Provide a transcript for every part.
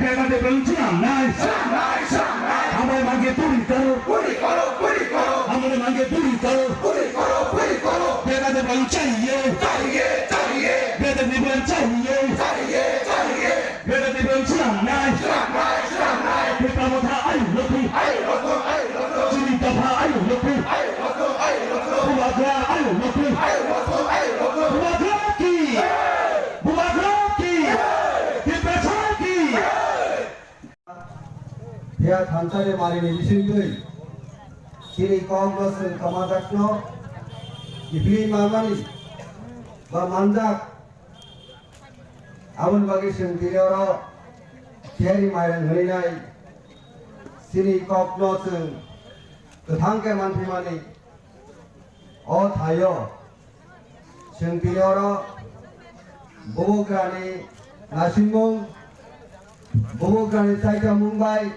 대가대 병치랑 나이 아무리 만개 뿌리 걸어 아무리 만개 뿌리 걸어 대가대 병치예 대가대 병치예 대가대 병치랑 나이 대가모 다 아유 지리다 다 아유 부마가 아유 부마그라키 대패차기 대야 단찰의 말이니 미실의 지리 거것은 그마작노 이비 마마니 만작 아문 바기신 디려러 대리 말은 흐리나이 지리 거것은 그 단계만 비만이 다여 신 디려러 모고그라니 나신몽 모고그라니 사이자 뭉바이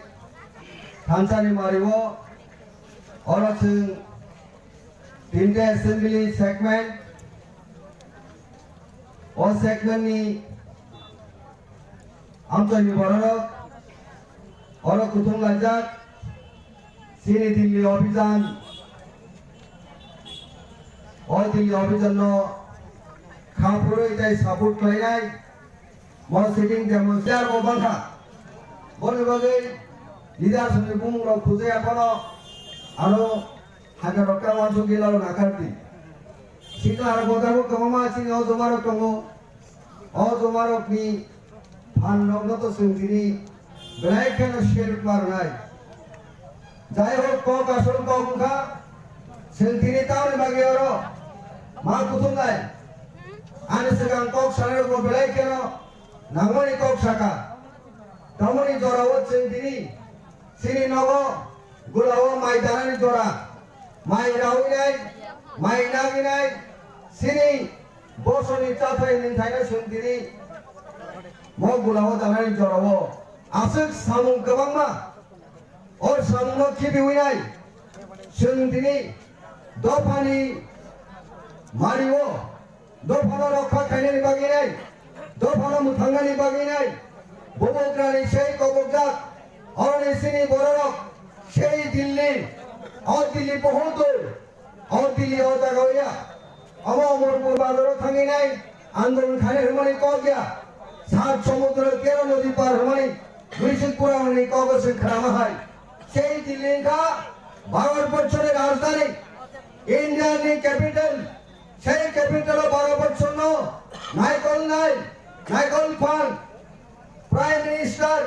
단산이 말이고 어르신 빈대 어셈블리 세그멘트 세그멘이 암전이 벌어럭 어르 구통간작 시니 딜리 어비잔 딜리 어비잔노 खापुरो इताई support करेनाय मॉसिटिंग demonstrate को बंधा बोले बगे लीडर सुने बुंग रो खुजे अपनो आनो हागा रोका वांचो गिलारो नाकारती सीधा हर बोधा को कमामा चिंग जोमारो कमो जोमारो की फान नोगनो तो सुंदरी ब्लैक एंड शेड मारनाय जाय हो को कासुर को उनका सुंदरी तावने बगे औरो मां कुतुंगाय आने segang kok sana ko belai keno nangoni kok saka tamoni jora wo sendiri sini nogo gulawo mai danani jora mai rawinai mai naginai sini bosoni chathai ninthaina sendiri mo gulawo danani jora wo asuk samung kabangma or samung kibi winai sendiri dopani mariwo दोफानो रखा खाने बागी नहीं दोफानो मुथंगानी बागी नहीं बोबोग्रानी Shai कोबोग्राक और इसीनी बोरक Shai Delhi बहुत दूर और दिल्ली और जगह अमो मोरपुर बाजारो थंगी नहीं आंदोलन खाने हमारी को गया सात समुद्र केरो नदी पार हमारी विशिष्टपुरा हमारी को से खरामा है शेई दिल्ली का भारतवर्ष की राजधानी इंडिया की कैपिटल সেই ক্যাপিটাল 12 বছর নো নাইকল খান প্রাইম মিনিস্টার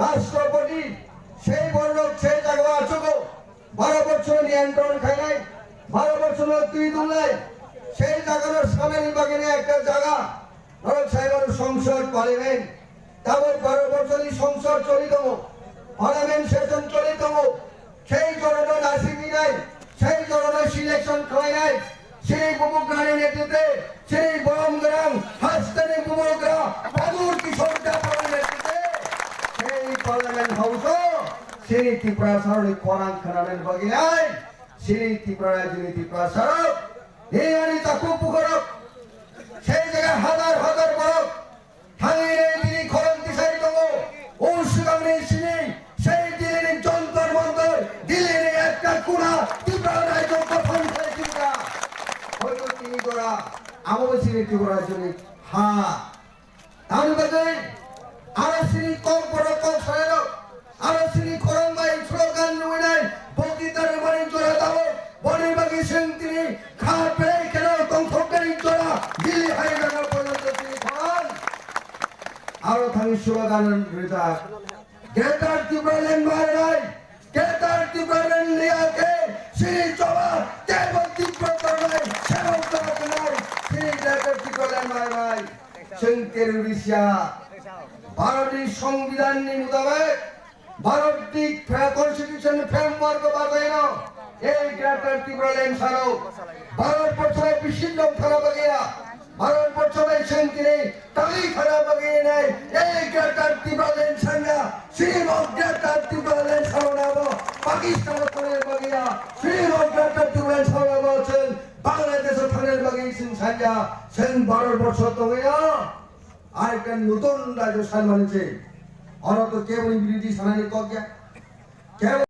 রাষ্ট্রপতি সেই বড় সেই জায়গা আছো 12 বছর নিয়ন্ত্রণ খাই নাই 12 বছর তুই দুলাই সেই জায়গার সামনে বাগিনে একটা জায়গা নরক সাহেবের সংসদ পার্লামেন্ট তারপর 12 বছরই সংসদ চলিত পার্লামেন্ট সেশন চলিত সেই জনগণ আসিবি নাই সেই জনগণ সিলেকশন খাই নাই সেই বুবুগ্রানি নেতৃত্বে সেই বরমগ্রাম হাসতানি বুবুগ্রা বাদুর কিশোর জাফরের নেতৃত্বে সেই পার্লামেন্ট হাউস সেই ত্রিপুরা সরকারি কোরআন খানামের বগিনাই সেই ত্রিপুরা রাজনীতি প্রসারক এই আনি তাকু পুকুরক সেই জায়গায় হাজার হাজার বরক থাঙিরে তিনি খরন্তি সাই দঙ্গ ওসুগামনি সিনি সেই দিল্লির যন্তর মন্তর দিল্লির একটা কোণা ত্রিপুরা রাজ্য গঠন করে ত্রিপুরা হয়তো তিনি গোড়া আমাদের সিনি ত্রিপুরা জন্য আমি বলতে আরো সিনি কম বড় কম সহায়ক আরো সিনি খরঙ্গাই স্লোগান নিয়ে নেয় বক্তৃতার মানে জোড়া দাও বনে বাকি সিং তিনি খাট পেয়ে কেন কংসকারী জোড়া দিল্লি হাইগানা পর্যন্ত তিনি খরন আরো থাকি slogan Reza greater Tripura land মারাই গ্রেটার ত্রিপুরা ল্যান্ড লিয়াকে সিনি চবা কেবল ত্রিপুরা করলাই সেও করতে নাই সিনি গ্রেটার ত্রিপুরা ল্যান্ড মারাই শঙ্কের উড়িষ্যা ভারতীয় সংবিধান মোতাবেক ভারতীয় কনস্টিটিউশন ফ্রেমওয়ার্ক বাজাইনো এই গ্রেটার ত্রিপুরা ল্যান্ড ছাড়াও ভারতবর্ষে বিচ্ছিন্ন খারাপ গিয়া ভারতবর্ষে শান্তিনে তালি খারাপ গিয়ে নাই এই গ্রেটার ত্রিপুরা ল্যান্ড ছাড়া শ্রীমদ গ্রেটার ত্রিপুরা ল্যান্ড ছাড়াবো পাকিস্তান করে বাগিয়া শ্রীমদ গ্রেটার ত্রিপুরা ল্যান্ড ছাড়াবো আছেন বাংলাদেশে থানের বাগিয়েছেন ছাড়া সেন ভারতবর্ষ তো গিয়া আর একটা নতুন রাজ্য সাল মানেছে और तो केवल बिरदी सनानी को क्या